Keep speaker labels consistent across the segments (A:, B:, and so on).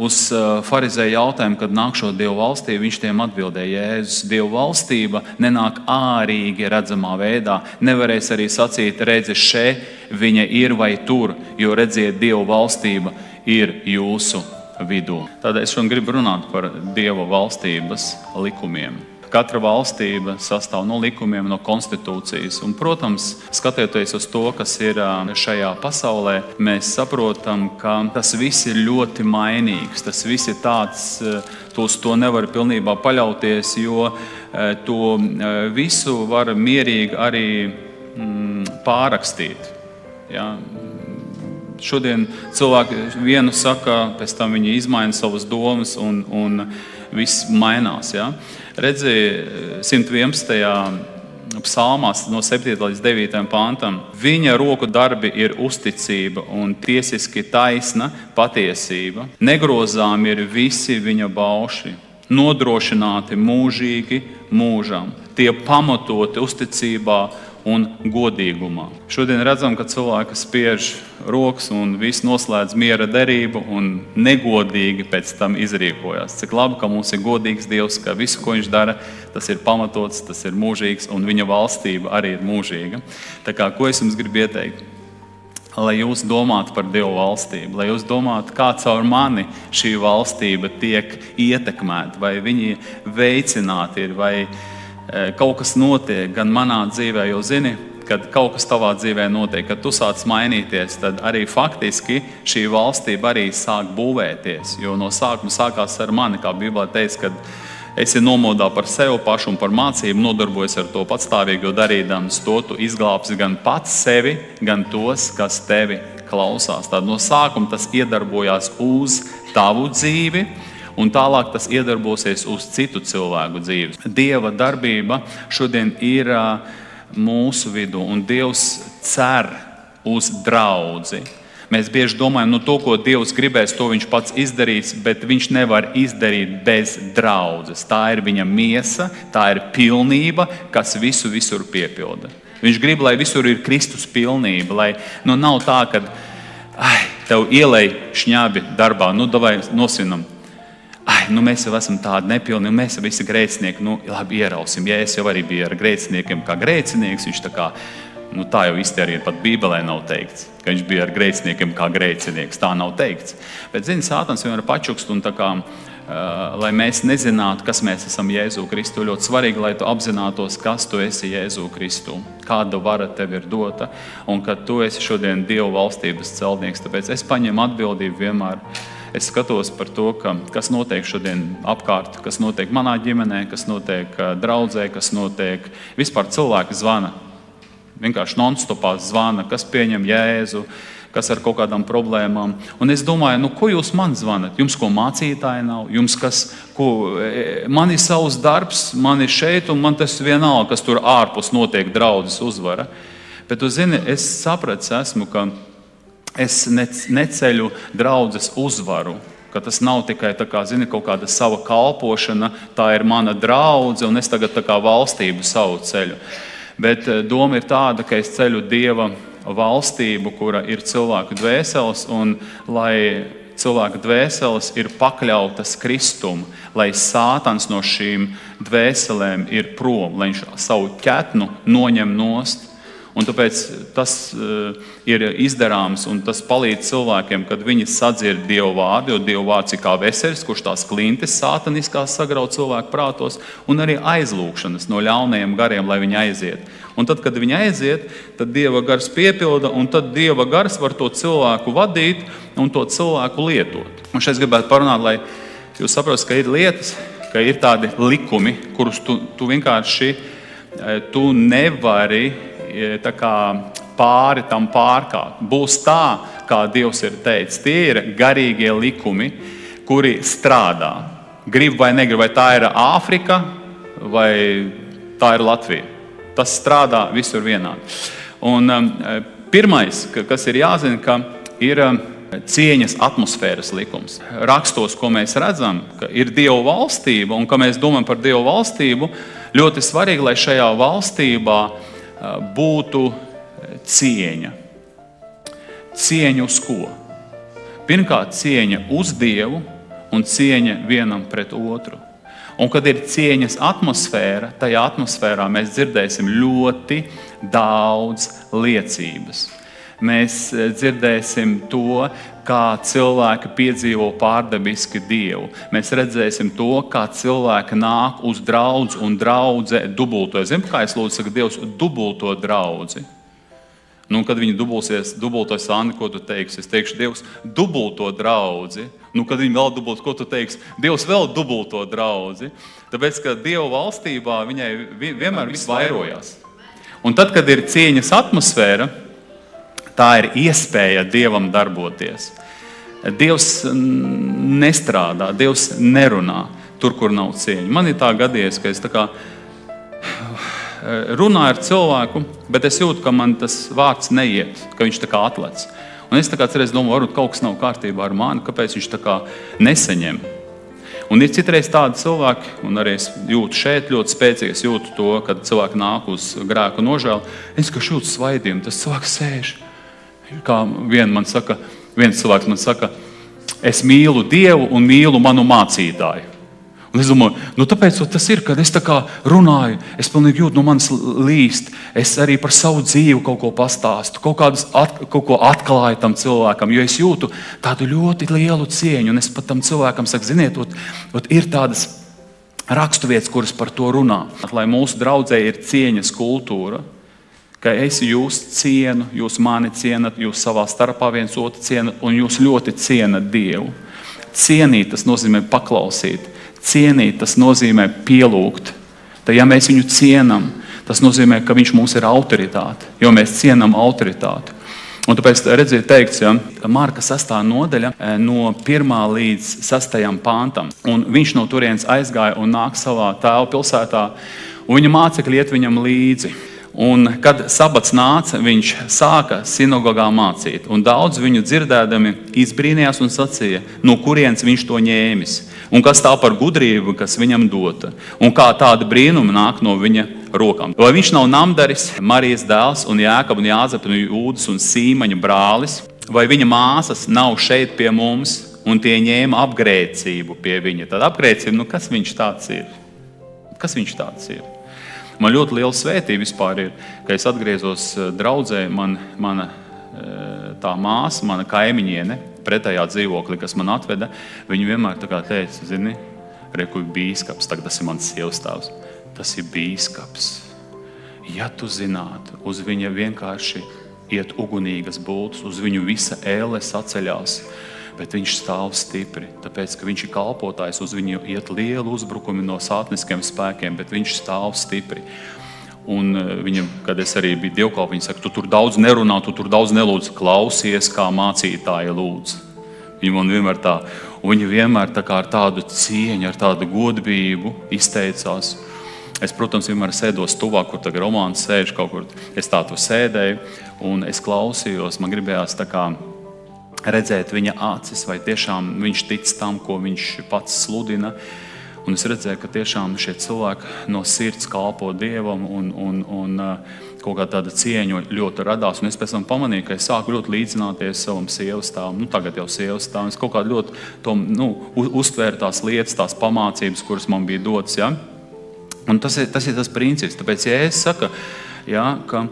A: uz farizēju jautājumu, kad nākšot Dievu valstību, viņš tiem atbildēja: Jēzus, Dievu valstība nenāk ārīgi redzamā veidā. Nevarēs arī sacīt, redzi, še viņa ir vai tur, jo redziet, Dievu valstība ir jūsu vidū. Tādēļ es šodien gribu runāt par Dieva valstības likumiem. Katra valstība sastāv no likumiem, no konstitūcijas. Un, protams, skatoties uz to, kas ir šajā pasaulē, mēs saprotam, ka tas viss ir ļoti mainīgs. Tas viss ir tāds, uz to nevar pilnībā paļauties, jo to visu var mierīgi arī pārrakstīt. Ja? Šodien cilvēki vienu saka, pēc tam viņi izmaina savas domas un viss mainās. Ja? Redzi, 111. psalmās no 7. līdz 9. pantam. Viņa roku darbi ir uzticība un tiesiski taisna patiesība. Negrozām ir visi viņa bauši, nodrošināti mūžīgi mūžam. Tie pamatoti uzticībā un godīgumā. Šodien redzam, ka cilvēki spiež rokas un viss noslēdz miera derību un negodīgi pēc tam izrīkojas. Cik labi, ka mums ir godīgs Dievs, ka visu, ko viņš dara, tas ir pamatots, tas ir mūžīgs un viņa valstība arī ir mūžīga. Tā kā, ko es jums gribu ieteikt? Lai jūs domātu par Dievu valstību, lai jūs domātu, kā caur mani šī valstība tiek ietekmēta, vai viņi veicināti ir, vai kaut kas notiek gan manā dzīvē, jo zini, kad kaut kas tavā dzīvē notiek, kad tu sāc mainīties, tad arī faktiski šī valstība arī sāk būvēties, jo no sākuma sākās ar mani, kā Bībelē teica, kad esi nomodā par sevi pašu un par mācību, nodarbojas ar to patstāvīgi, jo darīdams to tu izglābsi gan pats sevi, gan tos, kas tevi klausās. Tad no sākuma tas iedarbojās uz tavu dzīvi, un tālāk tas iedarbosies uz citu cilvēku dzīves. Dieva darbība šodien ir mūsu vidū, un Dievs cer uz draudzi. Mēs bieži domājam, to, ko Dievs gribēs, to viņš pats izdarīs, bet viņš nevar izdarīt bez draudzes. Tā ir viņa miesa, tā ir pilnība, kas visu visur piepilda. Viņš grib, lai visur ir Kristus pilnība, lai nav tā, ka tev ielej šņābi darbā, davai nosinam. Mēs jau esam tādi nepilni, mēs jau visi grēcinieki, labi ierausim. Ja es jau arī biju ar grēciniekiem kā grēcinieks, viņš tā jau īsti arī pat Bībelē nav teikts, ka viņš bija ar grēciniekiem kā grēcinieks. Tā nav teikts. Bet, Sātans vienmēr pačukst un lai mēs nezinātu, kas mēs esam Jēzu Kristu. Ļoti svarīgi, lai tu apzinātos, kas tu esi Jēzu Kristu, kāda vara tev ir dota un ka tu esi šodien Dieva valstības celtnieks. Tāpēc es paņemu atbildību vienmēr. Es skatos par to, kas notiek šodien apkārt, kas notiek manā ģimenē, kas notiek draudzē, kas notiek. Vispār cilvēki zvana. Vienkārši non-stopā zvana, kas pieņem Jēzu, kas ar kaut kādām problēmām. Un es domāju, ko jūs man zvanat? Jums ko mācītāji nav? Jums man ir savs darbs, man ir šeit, un man tas vienalga, kas tur ārpus notiek draudzes uzvara. Bet tu zini, es sapratu esmu, ka es neceļu draudzes uzvaru, ka tas nav tikai kaut kāda sava kalpošana, tā ir mana draudze, un es tagad valstību savu ceļu. Bet doma ir tāda, ka es ceļu Dieva valstību, kura ir cilvēku dvēseles, un lai cilvēku dvēseles ir pakļautas Kristum, lai Sātans no šīm dvēselēm ir prom, lai viņš savu ķetnu noņem nost. Un tāpēc tas ir izdarāms un tas palīdz cilvēkiem, kad viņi sadzird Dieva vārdu, jo Dieva vārds ir kā veselis, kurš tās klintis sātaniskās sagrauj cilvēku prātos, un arī aizlūgšanas no ļaunajiem gariem, lai viņi aiziet. Un tad, kad viņi aiziet, tad Dieva gars piepilda, un tad Dieva gars var to cilvēku vadīt un to cilvēku lietot. Un šeit gribētu parunāt, lai jūs saprotat, ka ir lietas, ka ir tādi likumi, kurus tu vienkārši tu nevari pāri tam pārkāpt. Būs tā, kā Dievs ir teicis. Tie ir garīgie likumi, kuri strādā. Grib vai negrib, vai tā ir Āfrika, vai tā ir Latvija. Tas strādā visur vienādi. Un pirmais, kas ir jāzina, ka ir cieņas atmosfēras likums. Rakstos, ko mēs redzam, ka ir Dieva valstība, un ka mēs domājam par Dieva valstību, ļoti svarīgi, lai šajā valstībā būtu cieņa. Cieņa uz ko? Pirmkārt, cieņa uz Dievu, un cieņa vienam pret otru. Un kad ir cieņas atmosfēra, tajā atmosfērā mēs dzirdēsim ļoti daudz liecības. Mēs dzirdēsim to, kā cilvēki piedzīvo pārdabiski Dievu. Mēs redzēsim to, kā cilvēki nāk uz draudzi un draudze dubultojas. Zini, kā es lūdzu, saka, Dievs dubulto draudzi. Nu, kad viņi dubultojas, Anna, ko tu teiksi? Es teikšu, Dievs dubulto draudzi. Nu, kad viņi vēl dubulto, ko tu teiksi? Dievs vēl dubulto draudzi. Tāpēc, ka Dieva valstībā viņai vienmēr viss vairojās. Un tad, kad ir cieņas atmosfēra, tā ir iespēja Dievam darboties. Dievs nestrādā, Dievs nerunā tur, kur nav cieņa. Man ir tā gadījies, ka es tā kā runāju ar cilvēku, bet es jūtu, ka man tas vārds neiet, ka viņš tā kā atlec. Un es tā kā cerēs domāju, varbūt kaut kas nav kārtībā ar mani, kāpēc viņš tā kā nesaņem. Un ir citreiz tādi cilvēki, un arī es jūtu šeit ļoti spēcīgi, es jūtu to, kad cilvēki nāk uz grēku nožēlu. Es kā jūtu svaidījumu, tas cilvēks sēž. Kā viens cilvēks man saka, es mīlu Dievu un mīlu manu mācītāju. Un es domāju, tāpēc tas ir, kad es tā kā runāju, es pilnīgi jūtu no manis līst, es arī par savu dzīvi kaut ko pastāstu, kaut ko atklāju tam cilvēkam, jo es jūtu tādu ļoti lielu cieņu, un es pat tam cilvēkam saku, ziniet, ir tādas raksturvietas, kuras par to runā, lai mūsu draudzē ir cieņas kultūra, ka es jūs cienu, jūs mani cienat, jūs savā starpā viens otru cienat, un jūs ļoti cienat Dievu. Cienīt, tas nozīmē paklausīt. Cienīt, tas nozīmē pielūgt. Tad, ja mēs viņu cienam, tas nozīmē, ka viņš mums ir autoritāte, jo mēs cienam autoritāti. Un tāpēc redziet teikts, Marka 6. nodaļa no 1. līdz 6. pantam. Un viņš no turienes aizgāja un nāk savā tēva pilsētā, un viņa mācekļi iet viņam līdzi. Un, kad sabats nāca, viņš sāka sinagogā mācīt. Un daudz viņu dzirdēdami izbrīnījās un sacīja, no kurienes viņš to ņēmis. Un kas tā par gudrību, kas viņam dota. Un kā tāda brīnuma nāk no viņa rokām. Vai viņš nav namdaris, Marijas dēls un Jākaba un Jāzepa un Jūdas un Sīmaņa brālis? Vai viņa māsas nav šeit pie mums un tie ņēma apgrēcību pie viņa? Tad apgrēcība, kas viņš tāds ir? Kas viņš tāds ir? Man ļoti liela svētība vispār ir, ka es atgriezos draudzē, mana tā māsa, mana kaimiņiene, pretējā dzīvoklī, kas man atveda, viņa vienmēr tā kā teica, zini, reku ir bīskaps, tagad tas ir mans sievstāvs, tas ir bīskaps. Ja tu zinātu, uz viņa vienkārši iet ugunīgas bultas, uz viņu visa ēles atceļās, bet viņš stāv stipri, tāpēc, ka viņš ir kalpotājs, uz viņu iet lielu uzbrukumi no sātniskiem spēkiem, bet viņš stāv stipri. Un viņa, kad es arī biju dievkalpā, viņa saka, tu tur daudz nerunā, tu tur daudz nelūdz, klausies, kā mācītāja lūdz. Viņa vienmēr tā kā ar tādu cieņu, ar tādu godbību izteicās. Es, protams, vienmēr sēdos tuvāk, kur tagad Romāns sēž kaut kur. Es tā tu sēdēju un es klausījos, man gribējās tā kā redzēt viņa acis, vai tiešām viņš tic tam, ko viņš pats sludina. Un es redzēju, ka tiešām šie cilvēki no sirds kalpo Dievam un kaut kā tāda cieņa ļoti radās. Un es pēc tam pamanīju, ka es sāku ļoti līdzināties savam sievastāvam. Tagad jau sievastāvam. Es kaut kā ļoti uztvēru tās lietas, tās pamācības, kuras man bija dotas. Ja? Un tas ir tas princips. Tāpēc, ja es saku, ka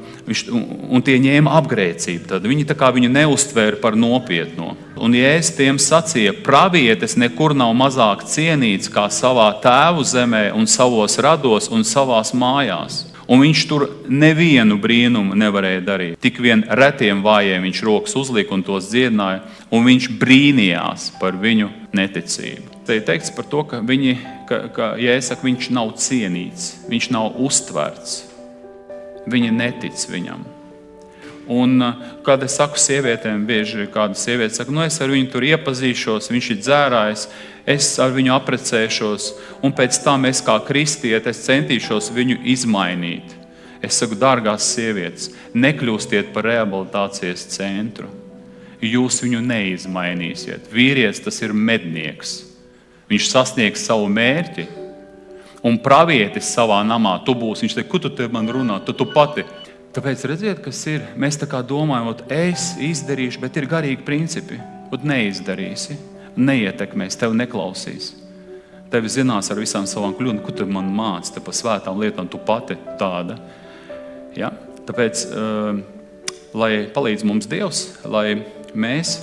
A: un tie ņēma apgrēcību, tad viņi tā kā viņu neuztvēra par nopietno. Un ja es tiem sacīja, pravietis nekur nav mazāk cienīts kā savā tēvu zemē un savos rados un savās mājās. Un viņš tur nevienu brīnumu nevarēja darīt. Tik vien retiem vājiem viņš rokas uzlika un tos dziedināja, un viņš brīnījās par viņu neticību. Te ir teikts par to, ka ja es saku, viņš nav cienīts, viņš nav uztverts. Viņi netic viņam. Un, kad es saku sievietēm, bieži kāda sieviete saka, es ar viņu tur iepazīšos, viņš ir dzērājs, es ar viņu aprecēšos, un pēc tam es kā kristiete, es centīšos viņu izmainīt. Es saku, dārgās sievietes, nekļūstiet par rehabilitācijas centru. Jūs viņu neizmainīsiet. Vīrietis, tas ir mednieks. Viņš sasniegs savu mērķi. Un pravietis savā namā, tu būsi, viņš teikt, ko tu te man runā, tu pati. Tāpēc redziet, kas ir, mēs tā kā domājam, es izdarīšu, bet ir garīgi principi, neizdarīsi. neietekmēs, tevi neklausīs. Tevi zinās ar visām savām kļūdām, ko tu man māci, te pa svētām lietām, tu pati tāda. Ja? Tāpēc, lai palīdz mums Dievs, lai mēs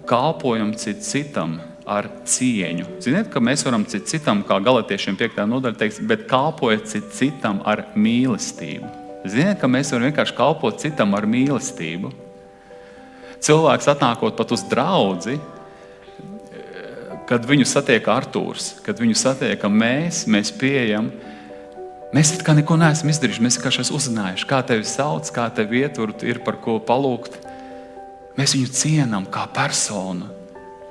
A: kalpojam citam ar cieņu. Ziniet, ka mēs varam citam, kā Galatiešiem 5. nodaļa teiks, bet kalpojiet citam ar mīlestību. Ziniet, ka mēs varam vienkārši kalpot citam ar mīlestību. Cilvēks atnākot pat uz draudzi, kad viņu satiek Artūrs, kad viņu satiek mēs pieejam, mēs it kā neko neesam izdarījuši, mēs vienkārši esam uzzinājuši, kā tevi sauc, kā tevi ietur, ir par ko palūgt. Mēs viņu cienam kā personu.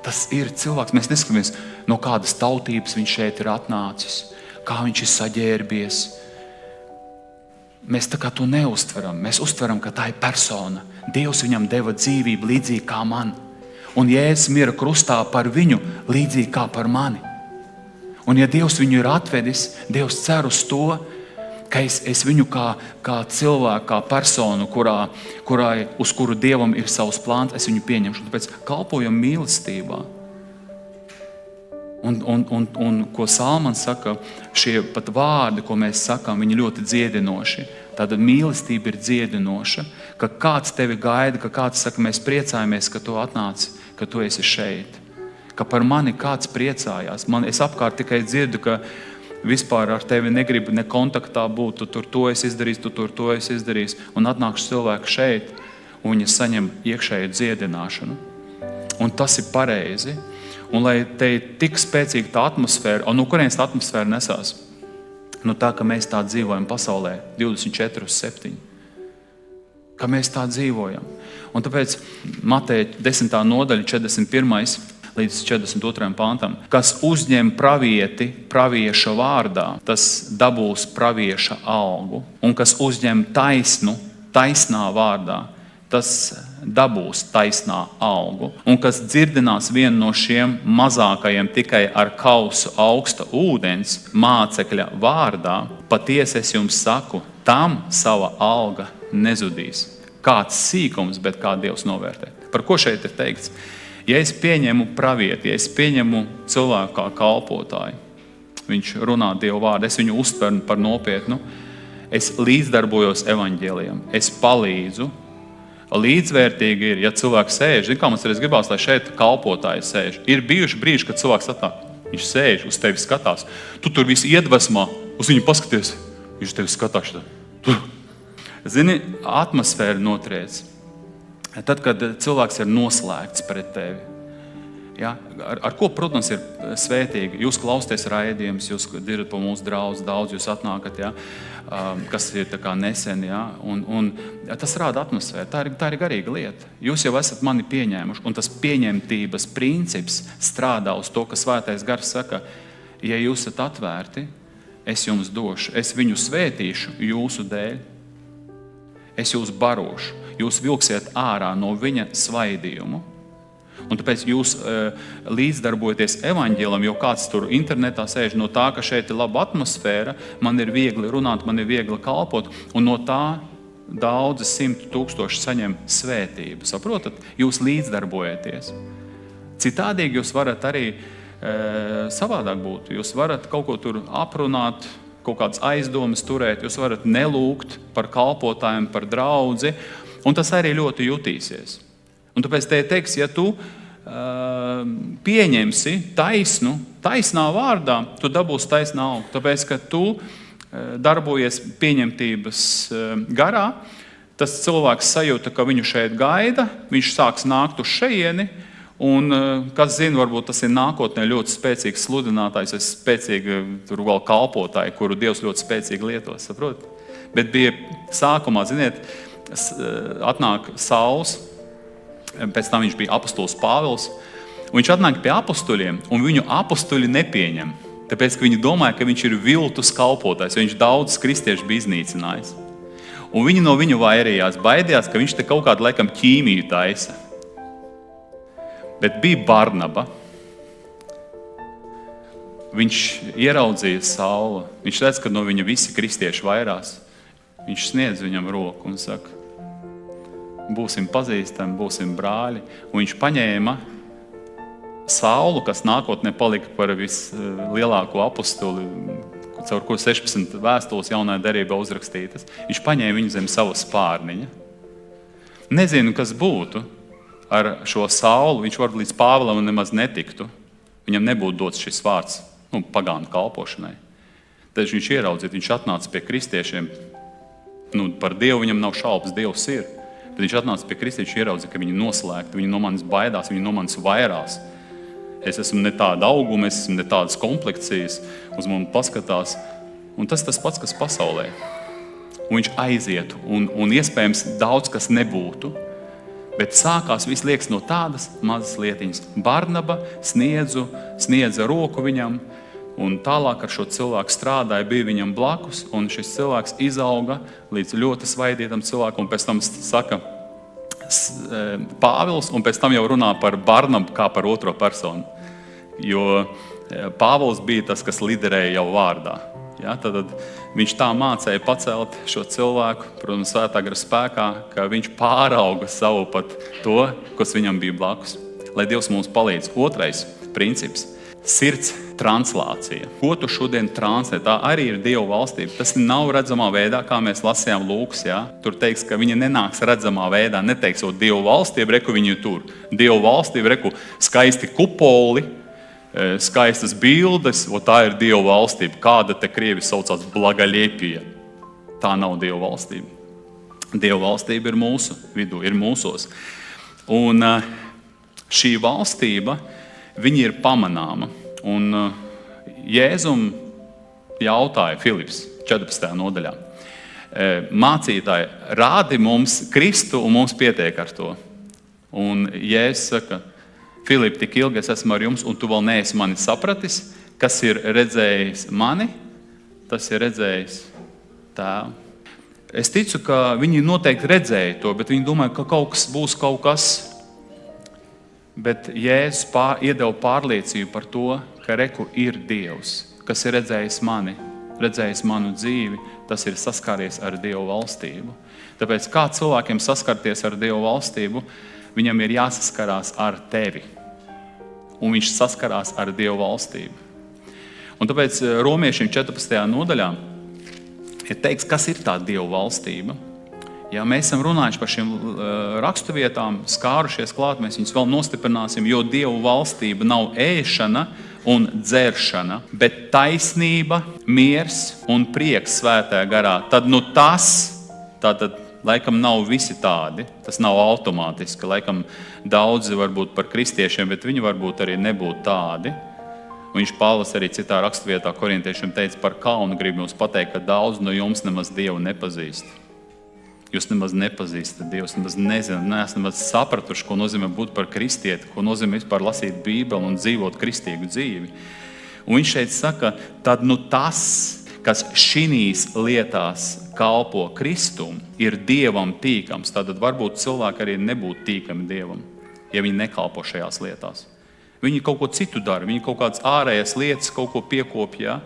A: Tas ir cilvēks. Mēs neskatāmies, no kādas tautības viņš šeit ir atnācis, kā viņš ir saģērbies. Mēs tā kā to neuztveram. Mēs uztveram, ka tā ir persona. Dievs viņam deva dzīvību līdzīgi kā man. Un Jēzus mira krustā par viņu līdzīgi kā par mani. Un ja Dievs viņu ir atvedis, Dievs cer uz to, ka es viņu kā cilvēku, kā personu, uz kuru Dievam ir savs plāns, es viņu pieņemšu. Tāpēc kalpojam mīlestībā. Un ko Salmans saka, šie pat vārdi, ko mēs sakām, viņi ļoti dziedinoši. Tāda mīlestība ir dziedinoša, ka kāds tevi gaida, ka kāds saka, mēs priecājamies, ka tu atnāci, ka tu esi šeit. Ka par mani kāds priecājās. Es apkārt tikai dzirdu, ka vispār ar tevi negribu ne kontaktā būt, tu tur to esi izdarījis, tu tur to esi izdarījis. Un atnākšu cilvēku šeit, un viņi saņem iekšēju dziedināšanu. Un tas ir pareizi. Un lai te ir tik spēcīga tā atmosfēra, un no kurienes tā atmosfēra nesās? No tā, ka mēs tā dzīvojam pasaulē 24/7. Ka mēs tā dzīvojam. Un tāpēc Mateja 10. nodaļa 41. līdz 42. pantam. Kas uzņem pravieti pravieša vārdā, tas dabūs pravieša algu. Un kas uzņem taisnu taisnā vārdā, tas dabūs taisnā algu. Un kas dzirdinās vienu no šiem mazākajiem tikai ar kausu augsta ūdens mācekļa vārdā, patiesi es jums saku, tam sava alga nezudīs. Kāds sīkums, bet kā Dievs novērtē. Par ko šeit ir teikts? Ja es pieņemu pravieti, ja es pieņemu cilvēku kā kalpotāju, viņš runā Dievu vārdu, es viņu uztveru par nopietnu, es līdzdarbojos evaņģēlijam, es palīdzu. Līdzvērtīgi ir, ja cilvēks sēž, kā mums ir, es gribās, lai šeit kalpotāji sēž. Ir bijuši brīži, kad cilvēks atnāk, viņš sēž, uz tevi skatās. Tu tur visi iedvesmā, uz viņu paskaties, viņš tevi skatās. Zini, atmosfēra notriec. Tad, kad cilvēks ir noslēgts pret tevi. Ja? Ar ko, protams, ir svētīgi? Jūs klausties raidījumus, jūs dzirdat pa mūsu draudz, daudz jūs atnākat, ja? Kas ir tā kā nesen. Ja? Un tas rāda atmosfēru. Tā ir garīga lieta. Jūs jau esat mani pieņēmuši, un tas pieņemtības princips strādā uz to, ka Svētais Gars saka, ja jūs esat atvērti, es jums došu, es viņu svētīšu jūsu dēļ. Es jūs barošu, jūs vilksiet ārā no viņa svaidījumu. Un tāpēc jūs līdzdarbojaties evaņģēlam, jo kāds tur internetā sēž no tā, ka šeit ir laba atmosfēra, man ir viegli runāt, man ir viegli kalpot, un no tā daudzi 100,000 saņem svētību. Saprotat? Jūs līdzdarbojaties. Citādīgi jūs varat arī savādāk būt. Jūs varat kaut ko tur aprunāt, kaut kādas aizdomas turēt, jūs varat nelūgt par kalpotājiem, par draudzi, un tas arī ļoti jutīsies. Un tāpēc te teiks, ja tu pieņemsi taisnā vārdā, tu dabūsi taisnā algu. Tāpēc, ka tu darbojies pieņemtības garā, tas cilvēks sajūta, ka viņu šeit gaida, viņš sāks nākt uz šejieni, un, kas zina, varbūt tas ir nākotnē ļoti spēcīgs sludinātājs, spēcīgi tur vēl kalpotāji, kuru Dievs ļoti spēcīgi lietos, saprot? Bet bija sākumā, ziniet, atnāk Sauls, pēc tam viņš bija apostols Pāvils, un viņš atnāk pie apostoļiem, un viņu apostoļi nepieņem, tāpēc, ka viņi domāja, ka viņš ir viltus kalpotājs, viņš daudz kristiešu bija iznīcinājis. Un viņi no viņu vairījās, baidījās, ka viņš te kaut kādu laikam ķīmiju taisa. Bet bija Barnaba. Viņš ieraudzīja Saulu. Viņš redz, ka no viņa visi kristieši vairās. Viņš sniedz viņam roku un saka, būsim pazīstami, būsim brāļi. Un viņš paņēma Saulu, kas nākotnē palika par vislielāko apostuli, caur ko 16 vēstules jaunajā derībā uzrakstītas, viņš paņēma viņu zem sava spārniņa. Nezinu, kas būtu ar šo Saulu, viņš varbūt līdz Pāvilam nemaz netiktu. Viņam nebūtu dots šis vārds pagānu kalpošanai. Tad viņš ieraudzīja, viņš atnāca pie kristiešiem. Par Dievu viņam nav šaubas, Dievs ir. Tad viņš atnāca pie kristiešiem, ieraudzīja, ka viņi noslēgti, viņi no manis baidās, viņi no manis vairās. Es esmu ne tāda auguma, es esmu ne tādas komplekcijas, uz mani paskatās. Un tas pats, kas pasaulē. Un viņš aizietu, un iespējams daudz, kas nebūtu. Bet sākās viss liekas no tādas mazas lietiņas. Barnaba sniedza roku viņam, un tālāk ar šo cilvēku strādāja, bija viņam blakus, un šis cilvēks izauga līdz ļoti svaidītam cilvēkam, un pēc tam saka Pāvils, un pēc tam jau runā par Barnabu kā par otro personu. Jo Pāvils bija tas, kas liderēja jau vārdā. Ja, tad viņš tā mācēja pacelt šo cilvēku, protams, svētā gara spēkā, ka viņš pārauga savu pat to, kas viņam bija blakus. Lai Dievs mums palīdz. Otrais princips – sirds translācija. Ko tu šodien translē? Tā arī ir Dieva valstība. Tas nav redzamā veidā, kā mēs lasījām Lūkas. Ja? Tur teiks, ka viņa nenāks redzamā veidā. Neteiks, Dieva valstība, reku viņu tur. Dieva valstība, reku skaisti kupoli, skaistas bildes, tā ir Dieva valstība. Kāda te krievi saucās blagaļiepija. Tā nav Dieva valstība. Dieva valstība ir mūsu vidū, ir mūsos. Un šī valstība, viņa ir pamanāma. Un Jēzum jautāja Filips 14. nodaļā. Mācītāji, rādi mums Kristu un mums pietiek ar to. Un Jēzus saka, Filip, tik ilgi es esmu ar jums, un tu vēl neesi mani sapratis, kas ir redzējis mani, tas ir redzējis tēvu. Es ticu, ka viņi noteikti redzēja to, bet viņi domāja, ka kaut kas būs kaut kas. Bet Jēzus iedeva pārliecību par to, ka reku ir Dievs, kas ir redzējis mani, redzējis manu dzīvi, tas ir saskāries ar Dievu valstību. Tāpēc kā cilvēkiem saskarties ar Dievu valstību, viņam ir jāsaskarās ar tevi. Un viņš saskarās ar Dievu valstību. Un tāpēc Romiešiem 14. nodaļā ir teikts, kas ir tā Dievu valstība. Ja mēs esam runājuši par šiem raksturvietām, skārušies klāt, mēs viņus vēl nostiprināsim, jo Dievu valstība nav ēšana un dzeršana, bet taisnība, miers un prieks svētajā garā. Tad tātad laikam nav visi tādi, tas nav automātiski. Laikam daudzi varbūt par kristiešiem, bet viņi varbūt arī nebūtu tādi. Un viņš Pāvils arī citā raksturvietā korintiešiem teica, par kaunu grib jums pateikt, ka daudz no jums nemaz Dievu nepazīst. Jūs nemaz nepazīstat Dievu, neesat nemaz sapratuši, ko nozīmē būt par kristieti, ko nozīmē vispār lasīt Bībeli un dzīvot kristīgu dzīvi. Un viņš šeit saka, tad tas, kas šinīs lietās kalpo Kristum, ir Dievam tīkams. Tātad varbūt cilvēki arī nebūtu tīkami Dievam, ja viņi nekalpo šajās lietās. Viņi kaut ko citu dara, viņi kaut kādas ārējas lietas kaut ko piekopja.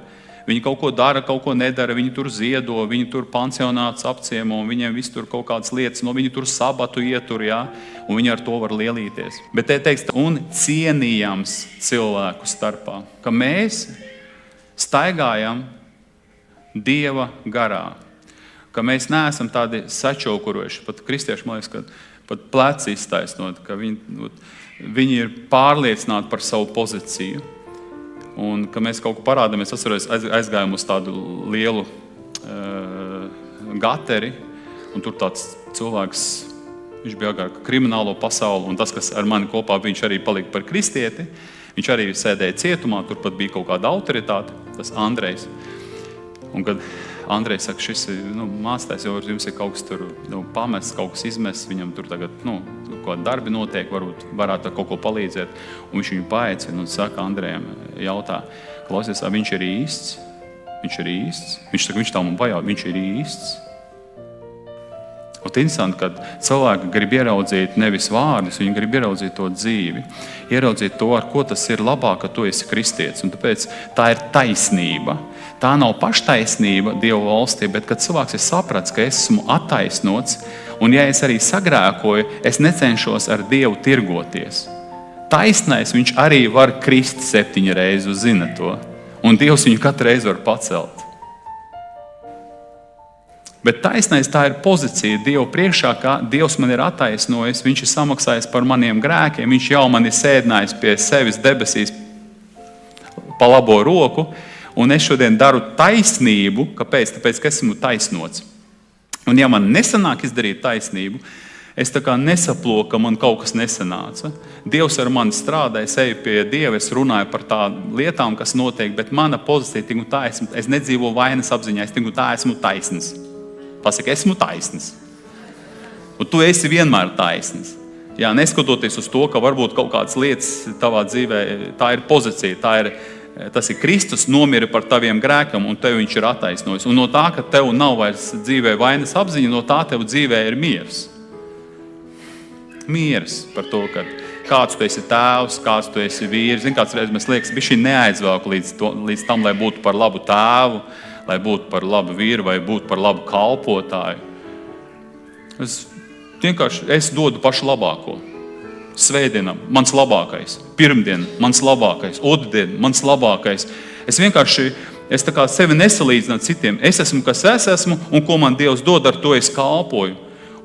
A: Viņi kaut ko dara, kaut ko nedara, viņi tur ziedo, viņi tur pansionāts apciemo, un viņiem viss tur kaut kādas lietas, viņi tur sabatu ietur, ja? Un viņi ar to var lielīties. Bet te teiks, un cienījams cilvēku starpā, ka mēs staigājam Dieva garā, ka mēs neesam tādi sačaukuroši, pat kristieši, man liekas, ka pat pleci iztaisnot, ka viņi ir pārliecināti par savu pozīciju. Un, ka mēs kaut ko parādāmies, aizgājām uz tādu lielu gateri, un tur tāds cilvēks, viņš bija ar kriminālo pasauli, un tas, kas ar mani kopā, viņš arī palika par kristieti, viņš arī sēdēja cietumā, tur pat bija kaut kāda autoritāte, tas Andrejs. Un kad Andrejs saka, šis mācītājs jau jums ir kaut kas tur pamests, kaut kas izmests, viņam tur tagad, kaut darbi notiek, varētu ar kaut ko palīdzēt. Un viņš viņu paaicina un saka Andrejam, jautā, klausies, viņš ir īsts? Viņš ir īsts? Viņš saka, viņš tā man pajaut, viņš ir īsts? Un interesanti, kad cilvēki grib ieraudzīt nevis vārdus, viņi grib ieraudzīt to dzīvi, ieraudzīt to, ar ko tas ir labāk, ka tu esi kristietis. Un tāpēc tā ir taisnība. Tā nav paštaisnība Dieva valstī, bet kad cilvēks ir saprats, ka es esmu attaisnots, un ja es arī sagrēkoju, es necenšos ar Dievu tirgoties. taisnais viņš arī var krist 7 reizes, jūs zinat to. Un Dievs viņu katru reizi var pacelt. Bet taisnais tā ir pozīcija Dievu priekšā, ka Dievs man ir attaisnojis, viņš ir samaksājis par maniem grēkiem, viņš jau man ir sēdinājis pie sevis debesīs pa labo roku, un es šodien daru taisnību. Kāpēc? Tāpēc, ka esmu taisnots. Un ja man nesanāk izdarīt taisnību, es tā kā nesaploku, ka man kaut kas nesanāca. Dievs ar mani strādā, es eju pie Dieva, es runāju par tādām lietām, kas notiek, bet mana pozīcija tik un tā, es nedzīvo vainas apziņā, es tik un tā esmu taisns. Pasaka, esmu taisns. Un tu esi vienmēr taisns. Jā, neskatoties uz to, ka varbūt kaut kādas lietas tavā dzīvē, tā ir pozīcija, tas ir Kristus nomira par taviem grēkam, un tev viņš ir attaisnojis. Un no tā, ka tev nav vairs dzīvē vainas apziņa, no tā tev dzīvē ir miers. Miers par to, ka kāds tu esi tēvs, kāds tu esi vīrs. Zini, kāds reiz mēs liekas, bišķi neaizvelku līdz tam, lai būtu par labu tēvu, lai būtu par labu vīru vai būtu par labu kalpotāju. Es dodu pašu labāko. Svētdienam mans labākais, pirmdien mans labākais, otrdien mans labākais. Es tā kā sevi nesalīdzinu citiem. Es esmu, kas es esmu, un ko man Dievs dod, ar to es kalpoju.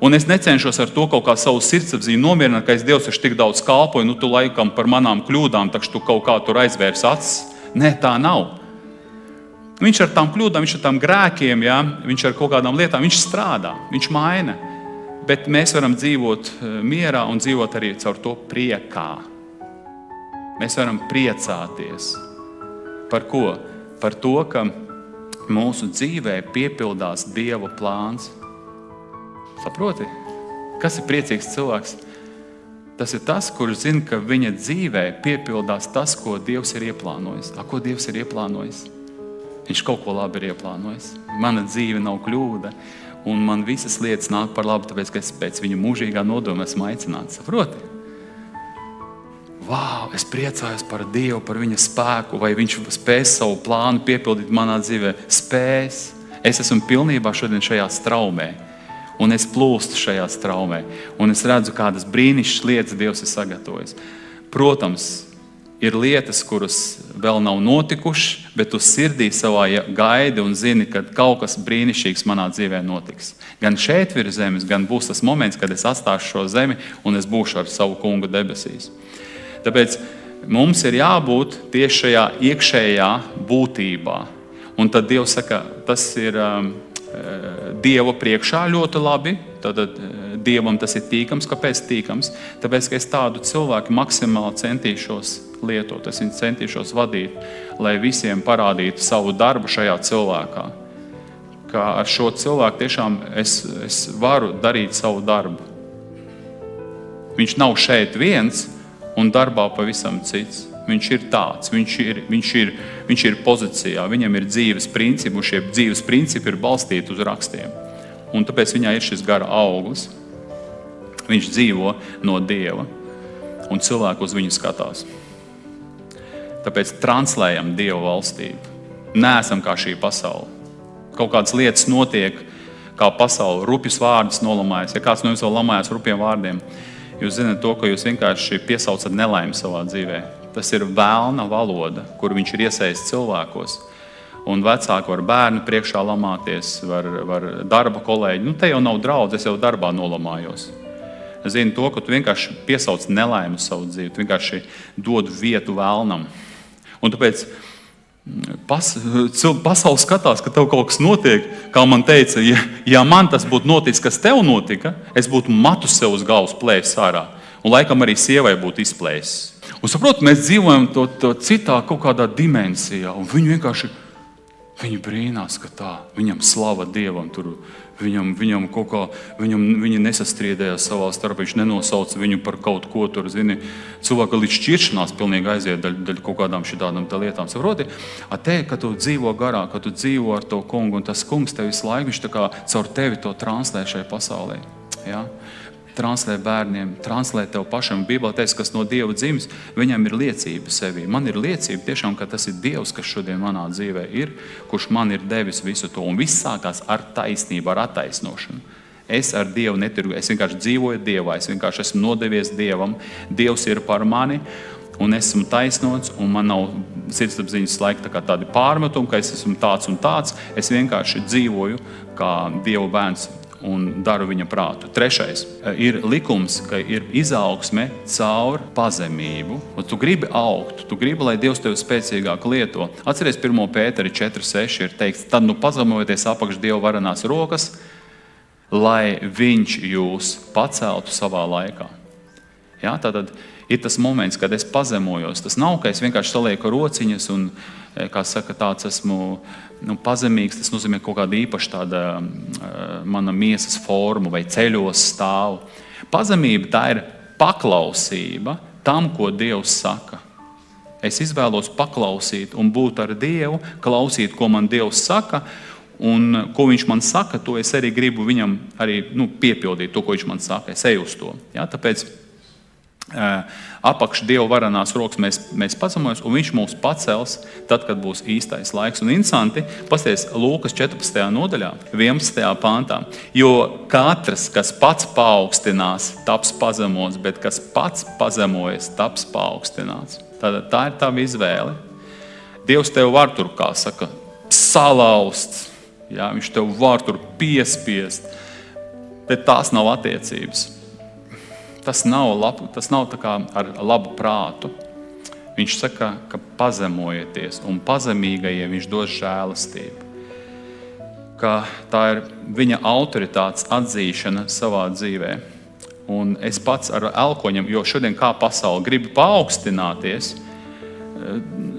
A: Un es necenšos ar to kaut kā savu sirdsapziņu nomierināt, ka es Dievs ar tik daudz kalpoju, tu laikam par manām kļūdām, taču tu kaut kā tur aizvērs acis. Nē, tā nav. Viņš ar tām kļūdām, viņš ar tām grēkiem, ja? Viņš ar kaut kādām lietām, viņš strādā, viņš maina. Bet mēs varam dzīvot mierā un dzīvot arī caur to priekā. Mēs varam priecāties. Par ko? Par to, ka mūsu dzīvē piepildās Dieva plāns. Saproti? Kas ir priecīgs cilvēks? Tas ir tas, kurš zina, ka viņa dzīvē piepildās tas, ko Dievs ir ieplānojis. Ko Dievs ir ieplānojis? Viņš kaut ko labi ir ieplānojis. Mana dzīve nav kļūda. Un man visas lietas nāk par labu, tāpēc, ka es pēc viņa mūžīgā nodoma esmu aicināts. Saproti? Vau, es priecājos par Dievu, par viņa spēku, vai viņš spēs savu plānu piepildīt manā dzīvē. Spēs. Es esmu pilnībā šodien šajā straumē. Un es plūstu šajā straumē. Un es redzu, kādas brīnišķas lietas Dievs ir sagatavojis. Protams, ir lietas, kuras vēl nav notikušas, bet tu sirdī savā gaidi un zini, ka kaut kas brīnišķīgs manā dzīvē notiks. Gan šeit virs zemes, gan būs tas moments, kad es atstāšu šo zemi un es būšu ar savu kungu debesīs. Tāpēc mums ir jābūt tieši šajā iekšējā būtībā. Un tad Dievs saka, tas ir Dieva priekšā ļoti labi. Tad Dievam tas ir tīkams. Kāpēc tīkams? Tāpēc, ka es tādu cilvēku maksimāli centīšos lietot, es viņu centīšos vadīt, lai visiem parādītu savu darbu šajā cilvēkā. Kā ar šo cilvēku tiešām es varu darīt savu darbu. Viņš nav šeit viens un darbā pavisam cits. Viņš ir tāds, viņš ir pozīcijā, viņam ir dzīves principi, un šie dzīves principi ir balstīti uz rakstiem. Un tāpēc viņā ir šis gara auglis. Viņš dzīvo no Dieva, un cilvēku uz viņu skatās. Tāpēc translējam Dieva valstību. Neesam kā šī pasaule. Kaut kādas lietas notiek, kā pasaule, rupjus vārdus nolamājas. Ja kāds no jums vēl lamājas rupjiem vārdiem, jūs zināt to, ka jūs vienkārši piesaucat nelaimi savā dzīvē. Tas ir vēlna valoda, kur viņš ir iesaistīts cilvēkos. Un vecāki var bērnu priekšā lamāties, var darba kolēģi. Te jau nav draudz, es jau darbā nolamājos. Es zinu to, ka tu vienkārši piesauc nelaimu savu dzīvi, tu vienkārši dod vietu vēlnam. Un tāpēc pasaule skatās, ka tev kaut kas notiek, kā man teica, ja man tas būtu noticis, kas tev notika, es būtu matu sev uz galvas plēsis ārā. Un laikam arī sievai būtu izplēsis. Un saprot, mēs dzīvojam to citā kaut kādā dimensijā, un viņi brīnās, ka tā, viņam slava Dievam, tur, viņam kaut kā, viņi nesastriedējās savā starpā, viņš nenosauca viņu par kaut ko tur, zini, cilvēka līdz šķiršanās pilnīgi aiziet daļ kaut kādām šitādām lietām. Saproti, ka tu dzīvo garā, ka tu dzīvo ar to kungu, un tas kungs tev visu laiku, viņš tā kā caur tevi to translē šai pasaulē, ja? Translē bērniem, translē tev pašam. Bībelē teiks, kas no Dieva dzimis, viņam ir liecība sevī. Man ir liecība tiešām, ka tas ir Dievs, kas šodien manā dzīvē ir, kurš man ir devis visu to. Un viss sākās ar taisnību, ar attaisnošanu. Es ar Dievu netirgoju, es vienkārši dzīvoju Dievā, es vienkārši esmu nodevies Dievam, Dievs ir par mani, un esmu taisnots, un man nav sirdsapziņas laika tādi pārmetumi, ka es esmu tāds un tāds. Es vienkārši dzīvoju kā Dieva bērns un daru viņa prātu. Trešais ir likums, ka ir izaugsme caur pazemību. Un tu gribi augt, tu gribi, lai Dievs tevi spēcīgāk lieto. Atceries 1. Pēteri 4.6 ir teikts, tad pazemojoties apakš Dieva varenās rokas, lai viņš jūs paceltu savā laikā. Ja, tātad ir tas moments, kad es pazemojos. Tas nav, ka es vienkārši salieku rociņas un, kā saka, tāds esmu pazemīgs. Tas nozīmē kaut kāda īpaša tāda mana miesas forma vai ceļos stāvu. Pazemība tā ir paklausība tam, ko Dievs saka. Es izvēlos paklausīt un būt ar Dievu, klausīt, ko man Dievs saka, un ko viņš man saka, to es arī gribu viņam arī piepildīt, to, ko viņš man saka. Es eju uz to. Ja? Tāpēc apakš Dieva varenās rokas mēs pazemojamies, un viņš mūs pacels tad, kad būs īstais laiks. Un interesanti, pasties Lūkas 14. nodaļā, 11. pāntā, jo katrs, kas pats paaugstinās, taps pazemots, bet kas pats pazemojas, taps paaugstināts. Tātad tā ir tava izvēle. Dievs tev var tur, kā saka, salauzt, jā, viņš tev var tur piespiest, bet tās nav attiecības. Tas nav tā kā ar labu prātu. Viņš saka, ka pazemojieties, un pazemīgajiem viņš dos žēlastību. Ka tā ir viņa autoritātes atzīšana savā dzīvē. Un es pats ar elkoņiem, jo šodien kā pasaule grib paaugstināties,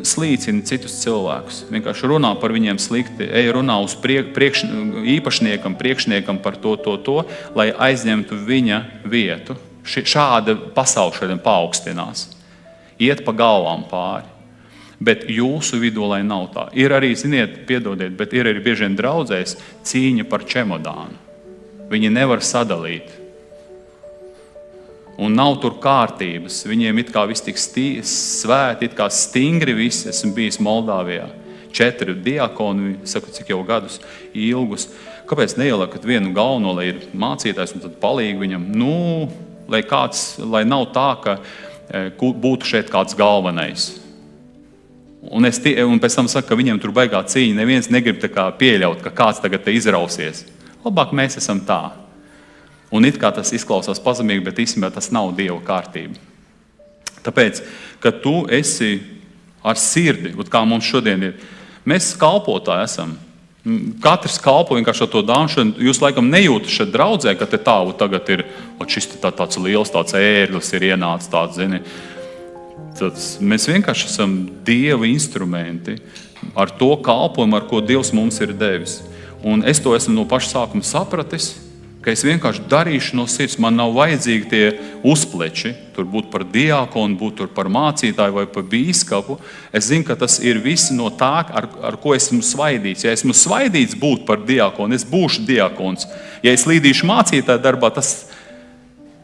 A: slīcina citus cilvēkus. Vienkārši runā par viņiem slikti, runā uz priekšniekam par to, lai aizņemtu viņa vietu. Šāda pasaule šodien paaugstinās. Iet pa galvām pāri. Bet jūsu vidū, lai nav tā. Ir arī, ziniet, piedodiet, bet ir arī bieži vien draudzēs cīņa par čemodānu. Viņi nevar sadalīt. Un nav tur kārtības. Viņiem it kā viss tik svēti, it kā stingri visi. Esmu bijis Moldāvijā. 4 diakoni, saku, cik jau gadus ilgus. Kāpēc neieliekat vienu galveno, lai ir mācītājs un tad palīgi viņam? Lai nav tā, ka būtu šeit kāds galvenais. Un pēc tam saku, ka viņiem tur baigā cīņa. Neviens negrib tā kā pieļaut, ka kāds tagad te izrausies. Labāk mēs esam tā. Un it kā tas izklausās pazemīgi, bet īstenībā tas nav Dieva kārtība. Tāpēc, ka tu esi ar sirdi, kā mums šodien ir, mēs kalpotāji esam. Katrs kalpo vienkārši to dāņšanu. Jūs laikam nejūtat šeit draudzē, ka te tagad ir šis tāds liels tāds ērglis ir ienācis tāds, zini. Mēs vienkārši esam Dieva instrumenti ar to kalpojumu, ar ko Dievs mums ir devis. Un es to esmu no paša sākuma sapratis, ka es vienkārši darīšu no sirds. Man nav vajadzīgi tie uzpleči, tur būt par diakonu, būt tur par mācītāju vai par bīskapu. Es zinu, ka tas ir viss no tā, ar ko esmu svaidīts. Ja esmu svaidīts būt par diakonu, es būšu diakons. Ja es līdīšu mācītāju darbā,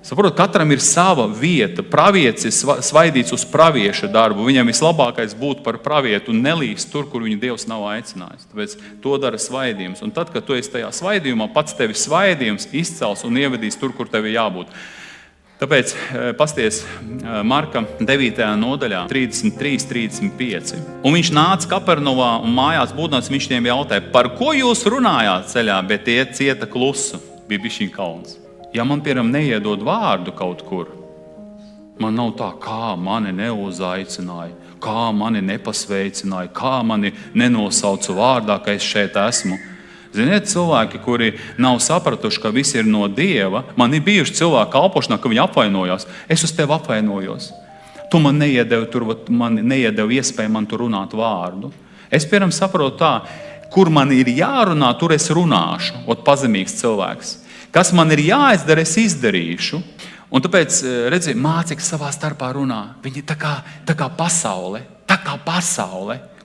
A: saprot, katram ir sava vieta. Pravietis svaidīts uz pravieša darbu. Viņam vislabākais būt par pravietu un nelīst tur, kur viņu Dievs nav aicinājis. Tāpēc to dara svaidījums. Un tad, kad tu esi tajā svaidījumā, pats tevi svaidījums izcels un ievedīs tur, kur tevi jābūt. Tāpēc pasties Marka 9. nodaļā 33-35. Un viņš nāca Kapernaumā un mājās būdams, viņš tiem jautāja, par ko jūs runājāt ceļā, bet tie cieta klusu. Bija bišķiņ kauns. Ja man, piemēram, neiedod vārdu kaut kur, man nav tā, kā mani neuzaicināja, kā mani nepasveicināja, kā mani nenosauca vārdā, ka es šeit esmu. Ziniet, cilvēki, kuri nav sapratuši, ka viss ir no Dieva, man ir bijuši cilvēki kalpošanā, ka viņi apvainojās. Es uz tevi apvainojos. Tu man neiedevi iespēju man tur runāt vārdu. Es, piemēram, saprotu tā, kur man ir jārunā, tur es runāšu. Pazemīgs cilvēks. Kas man ir jāizdara, es izdarīšu. Un tāpēc, redziet, mācekļi savā starpā runā. Viņi tā kā pasaule.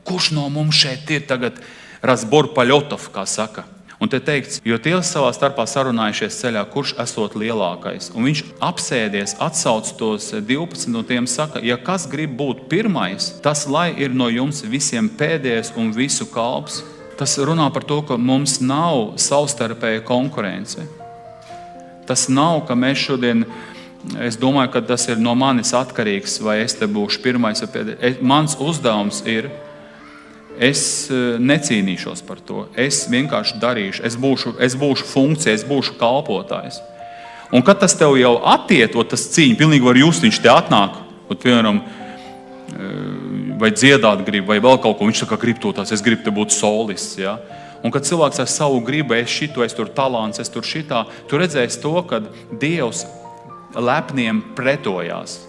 A: Kurš no mums šeit ir tagad Razbor Paļotov, kā saka? Un te teikts, jo tie savā starpā sarunājušies ceļā, kurš esot lielākais. Un viņš apsēdies, atsauc tos 12 no tiem, saka, ja kas grib būt pirmais, tas lai ir no jums visiem pēdējais un visu kalps. Tas runā par to, ka mums nav savstarpēja konkurence. Tas nav, ka mēs šodien, es domāju, ka tas ir no manis atkarīgs, vai es te būšu pirmais vai pēdējais. Mans uzdevums ir, es necīnīšos par to, es vienkārši darīšu, es būšu funkcija, es būšu kalpotājs. Un kad tas tev jau attietot, tas cīņa, pilnīgi var just, viņš te atnāk, un, piemēram, vai dziedāt grib, vai vēl kaut ko, viņš tā kā grib to tās, es gribu te būt solists, ja? Un kad cilvēks ar savu gribu, es tur talants, es tur šitā, tu redzēsi to, kad Dievs lepniem pretojās.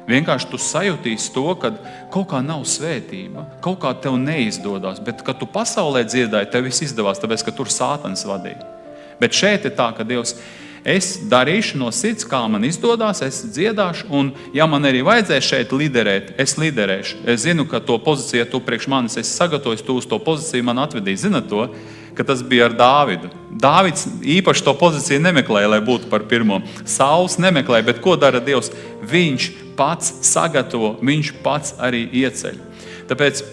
A: Vienkārši tu sajutīsi to, ka kaut kā nav svētība, kaut kā tev neizdodas, bet kad tu pasaulē dziedāji, tev viss izdevās, tāpēc, ka tur Sātans vadīja. Bet šeit ir tā, ka Dievs, es darīšu no sirds, kā man izdodās, es dziedāšu, un ja man arī vajadzēs šeit liderēt, es liderēšu. Es zinu, ka to pozīciju, tu priekš manis esi sagatavojis, tu uz to pozīciju man atvedīji. Zinat to, ka tas bija ar Dāvidu. Dāvids īpaši to pozīciju nemeklēja, lai būtu par pirmo. Sauls nemeklēja, bet ko dara Dievs? Viņš pats sagatavo, viņš pats arī ieceļ. Tāpēc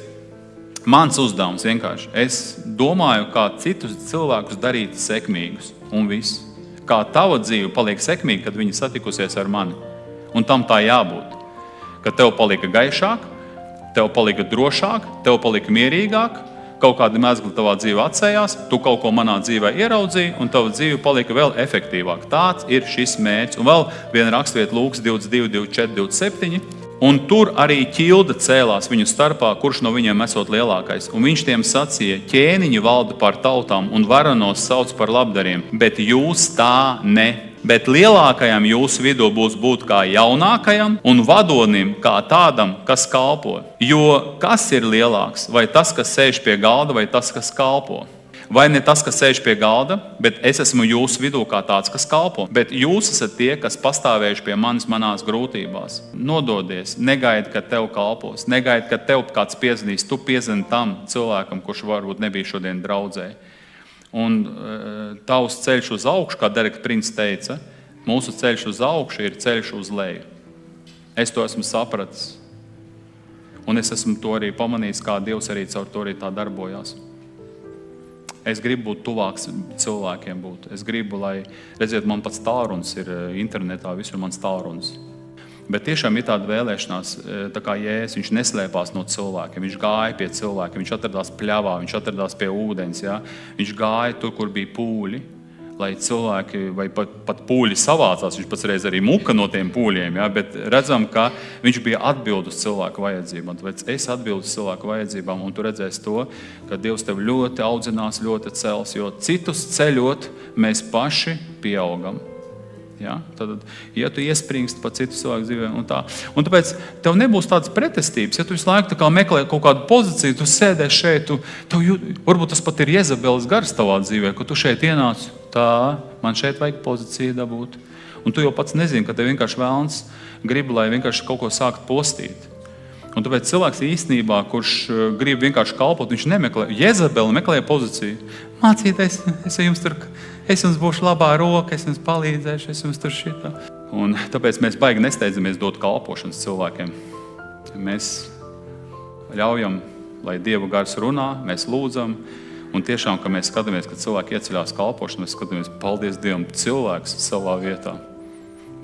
A: mans uzdevums vienkārši, es domāju, kā citus cilvēkus darīt sekmīgus un viss. Kā tava dzīve paliek sekmīga, kad viņi satikusies ar mani. Un tam tā jābūt. Kad tev palika gaišāk, tev palika drošāk, tev palika mierīgāk, kaut kādi mezgli tavā dzīvē atsējās, tu kaut ko manā dzīvē ieraudzīji, un tava dzīve palika vēl efektīvāk. Tāds ir šis mērķis. Un vēl viena rakstvieta Lūkas 22, 24, 27. Un tur arī ķilda cēlās viņu starpā, kurš no viņiem esot lielākais. Un viņš tiem sacīja, ķēniņi valda par tautām un varenos sauc par labdariem, bet jūs tā ne. Bet lielākajam jūsu vidū būs būt kā jaunākajam un vadonim kā tādam, kas kalpo. Jo kas ir lielāks? Vai tas, kas sēž pie galda, vai tas, kas kalpo? Vai ne tas, kas sēž pie galda, bet es esmu jūsu vidū kā tāds, kas kalpo. Bet jūs esat tie, kas pastāvējuši pie manis manās grūtībās. Nododies, negaidi, ka tev kalpos, negaidi, ka tev kāds piezvanīs. Tu piezvani tam cilvēkam, kurš varbūt nebija šodien draudzē. Un tavs ceļš uz augšu, kā Derek Prince teica, mūsu ceļš uz augšu ir ceļš uz leju. Es to esmu sapratis. Un es esmu to arī pamanījis, kā Dievs arī caur to arī tā darbojās. Es gribu būt tuvāks cilvēkiem būt. Es gribu, lai, redziet, man pats tālrunis ir internetā, visur mans tālrunis. Bet tiešām ir tāda vēlēšanās, tā kā Jēzus, viņš neslēpās no cilvēkiem, viņš gāja pie cilvēkiem, viņš atradās pļavā, viņš atradās pie ūdens, ja? Viņš gāja tur, kur bija pūļi, lai cilvēki, vai pat pūļi savācās, viņš pats reiz arī muka no tiem pūļiem, ja? Bet redzam, ka viņš bija atbild uz cilvēku vajadzībām. Tāpēc es atbildu uz cilvēku vajadzībām, un tu redzēsi to, ka Dievs tev ļoti audzinās, ļoti cels, jo citus ceļot mēs paši pieaugam. Ja? Tad, ja tu iespringsti pa citu cilvēku dzīvēm un tā. Un tāpēc tev nebūs tādas pretestības. Ja tu visu laiku tā kā meklē kaut kādu pozīciju, tu sēdēs šeit, varbūt tas pat ir Jezabeles gars tavā dzīvē, ka tu šeit ienāc, tā, man šeit vajag pozīciju dabūt. Un tu jau pats nezini, ka tev vienkārši vēlns grib, lai vienkārši kaut ko sākt postīt. Un tāpēc cilvēks īstenībā, kurš grib vienkārši kalpot, viņš nemeklē. Jezabele meklē pozīciju. Mācīties, es jums būšu labā roka, es jums palīdzēšu, es jums tur šitā. Un tāpēc mēs baigi nesteidzamies dot kalpošanas cilvēkiem. Mēs ļaujam, lai Dieva gars runā, mēs lūdzam. Un tiešām, ka mēs skatāmies, kad cilvēki ieceļās kalpošanu, mēs skatāmies, paldies Dievam, cilvēks savā vietā.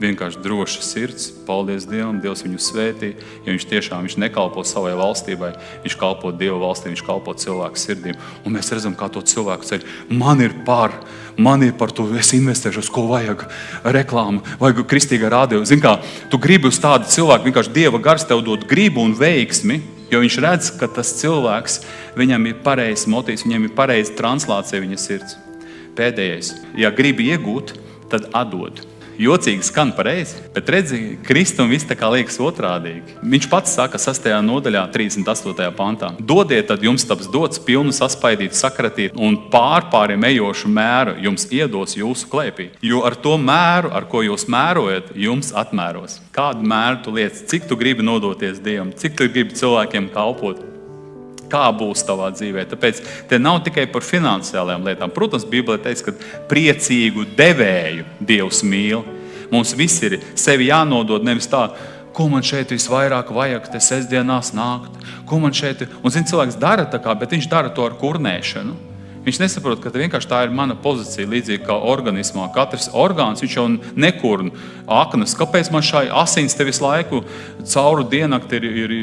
A: Vienkārši droša sirds, paldies Dievam, Dievs viņu svētī, jo viņš nekalpo savai valstībai, viņš kalpo Dieva valstī, viņš kalpo cilvēku sirdīm. Un mēs redzam, kā to cilvēku ceļ. Man ir par to, es investēšu, uz ko vajag reklāmu, vajag kristīgā rādio. Zin kā, tu gribi uz tādu cilvēku, vienkārši Dieva gars tev dod gribu un veiksmi, jo viņš redz, ka tas cilvēks, viņam ir pareizs motīvs, viņam ir pareiza translācija viņa sirds. Pēdējais, ja gribi iegūt, tad atdod. Jocīgi skan pareizi, bet redzi, Kristum viss tā kā liekas otrādīgi. Viņš pats saka 6. nodaļā, 38. pantā. Dodiet, tad jums taps dots pilnu saspaidīt, sakratīt un pāriem ejošu mēru jums iedos jūsu klēpī. Jo ar to mēru, ar ko jūs mērojat, jums atmēros. Kādu mēru tu liec, cik tu gribi nodoties Dievam, cik tu gribi cilvēkiem kalpot? Kā būs tavā dzīvē. Tāpēc te nav tikai par finansiālajām lietām. Protams, Bībelē teiks, ka priecīgu devēju Dievs mīl. Mums viss ir sevi jānodod, nevis tā, ko man šeit visvairāk vajag te sestdienās nākt, ko man šeit, un zin, cilvēks dara tā kā, bet viņš dara to ar kurnēšanu. Viņš nesaprot, ka vienkārši tā ir mana pozīcija, līdzīgi kā organismā. Katrs orgāns, viņš jau nekur aknas. Kāpēc man šai asins te visu laiku cauru diennakti ir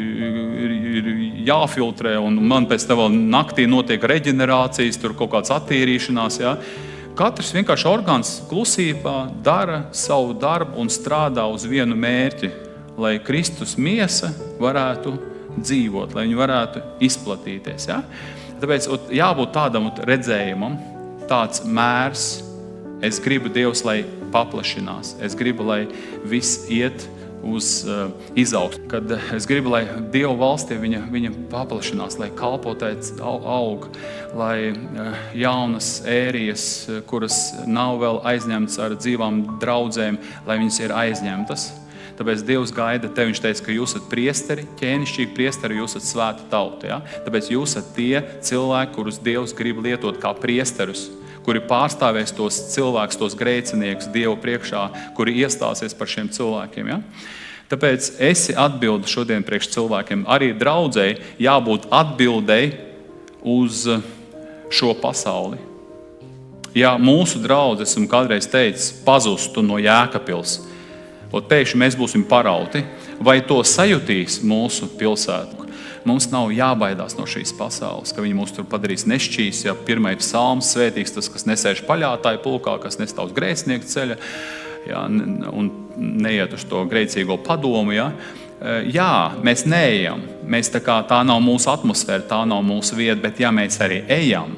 A: jāfiltrē, un man pēc tam vēl naktī notiek reģenerācijas, tur kaut kāds attīrīšanās. Ja? Katrs vienkārši orgāns klusībā dara savu darbu un strādā uz vienu mērķi, lai Kristus miesa varētu dzīvot, lai viņi varētu izplatīties. Ja? Tāpēc jābūt tādam redzējumam, tāds mērs. Es gribu Dievs, lai paplašinās. Es gribu, lai viss iet uz izaugsmu. Kad es gribu, lai Dieva valstī viņa paplašinās, lai kalpotais aug, lai jaunas ērijas, kuras nav vēl aizņemtas ar dzīvām draudzēm, lai viņas ir aizņemtas. Tāpēc Dievs gaida tevi, viņš teica, ka jūs esat priesteri, ķēnišķīgi priesteri, jūs esat svēta tauta. Ja? Tāpēc jūs esat tie cilvēki, kurus Dievs grib lietot kā priesterus, kuri pārstāvēs tos cilvēkus, tos grēciniekus Dievu priekšā, kuri iestāsies par šiem cilvēkiem. Ja? Tāpēc esi atbildi šodien priekš cilvēkiem. Arī draudzei jābūt atbildei uz šo pasauli. Ja mūsu draudze, esmu kādreiz teicis, pazustu no Jēkabpils, pēkšņi mēs būsim parauti, vai to sajutīs mūsu pilsētu. Mums nav jābaidās no šīs pasaules, ka viņi mūs tur padarīs nešķīs. Ja pirmais psalms svētīgs tas, kas nesēž paļātāju pulkā, kas nestāv uz grēcinieku ceļa, ja, un neiet uz to grēcīgo padomu. Ja. Jā, mēs neejam, tā nav mūsu atmosfēra, tā nav mūsu vieta, bet ja mēs arī ejam,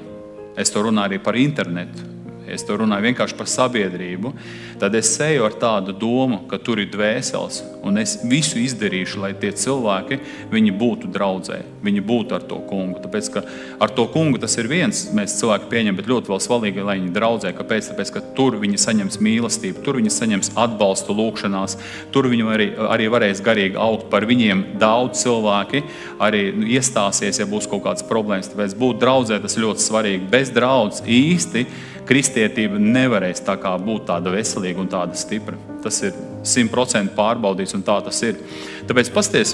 A: es to runāju arī par internetu, es to runāju vienkārši par sabiedrību, tad es eju ar tādu domu, ka tur ir dvēseles, un es visu izdarīšu, lai tie cilvēki, viņi būtu draudzē, viņi būtu ar to kungu. Tāpēc, ka ar to kungu tas ir viens, mēs cilvēki pieņem, bet ļoti vēl svarīgi, lai viņi draudzē. Kāpēc? Tāpēc, ka tur viņi saņems mīlestību, tur viņi saņems atbalstu lūkšanās, tur viņi arī varēs garīgi augt. Par viņiem daudz cilvēki arī iestāsies, ja būs kaut kādas problēmas. Tāpēc būt draudzē, tas ļoti svarīgi. Bez draudzes īsti kristietība nevarēs tā kā būt tāda veselīga un tāda stipra. Tas ir 100% pārbaudīts, un tā tas ir. Tāpēc pasties,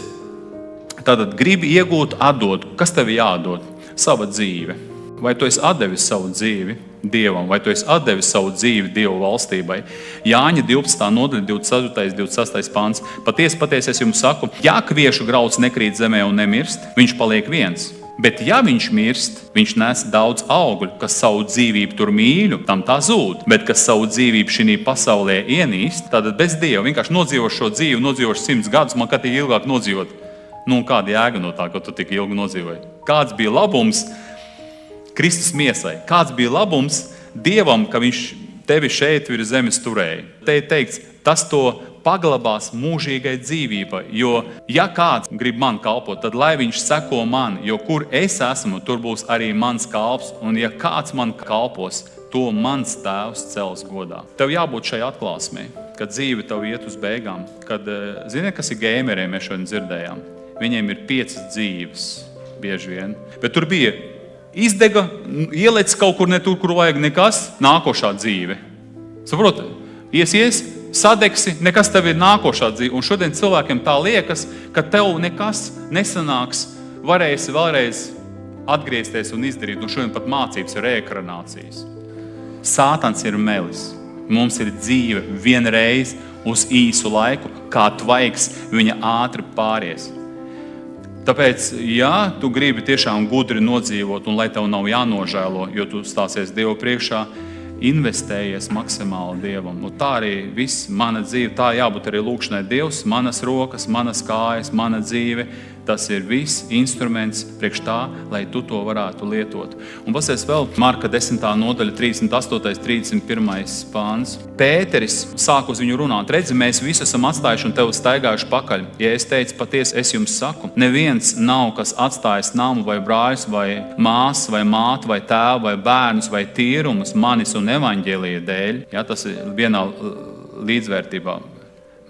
A: tātad gribi iegūt, atdot. Kas tev jāatdod? Sava dzīve. Vai tu esi atdevis savu dzīvi Dievam, vai tu esi atdevis savu dzīvi Dievu valstībai? Jāņa 12. nodaļa, 24. 26. pants. Patiesi es jums saku, ja kviešu grauds nekrīt zemē un nemirst, viņš paliek viens. Bet ja viņš mirst, viņš nes daudz augļu, kas savu dzīvību tur mīļu, tam tā zūd. Bet kas savu dzīvību šī pasaulē ienīst, tad bez Dieva vienkārši nodzīvošu šo dzīvi, nodzīvošu 100 gadus, man kā tik ilgāk nodzīvot. Kāda jēga no tā, ka tu tik ilgi nodzīvoji? Kāds bija labums Kristus miesai? Kāds bija labums Dievam, ka viņš tevi šeit virs zemes turēja? Te ir teikts, tas to paglabās mūžīgai dzīvībai, jo ja kāds grib man kalpot, tad lai viņš seko man, jo kur es esmu, tur būs arī mans kalps, un ja kāds man kalpos, to mans tēvs cels godā. Tev jābūt šai atklāsmei, kad dzīve tev iet uz beigām, kad, ziniet, kas ir gēmeriem, mēs šodien dzirdējām, viņiem ir 5 dzīves, bieži vien, bet tur bija izdega, ielec kaut kur ne tur, kur vajag nekas, nākošā dzīve. Saproti? Iesies, sadegsi, nekas tev ir nākošā dzīve. Un šodien cilvēkiem tā liekas, ka tev nekas nesanāks, varēsi vēlreiz atgriezties un izdarīt. Un šodien pat mācības ir reekranācijas. Sātans ir melis. Mums ir dzīve vienreiz uz īsu laiku, kā tvaiks viņa ātri pāries. Tāpēc, ja tu gribi tiešām gudri nodzīvot un lai tev nav jānožēlo, jo tu stāsies Dievu priekšā, investējies maksimāli Dievam. Un tā arī viss mana dzīve, tā jābūt arī lūkšanai Dievs, manas rokas, manas kājas, mana dzīve. Tas ir viss instruments priekš tā, lai tu to varētu lietot. Un pasies vēl Marka 10. nodaļa, 38. 31. pāns. Pēteris sāk uz viņu runāt. Redzi, mēs visi esam atstājuši un tevi staigājuši pakaļ. Ja es teicu, patiesi es jums saku, neviens nav, kas atstājis namu vai brāļus vai māsu vai mātu vai tēvu vai bērnus vai tīrumus manis un evaņģēlija dēļ. Ja, tas ir vienā līdzvērtībā.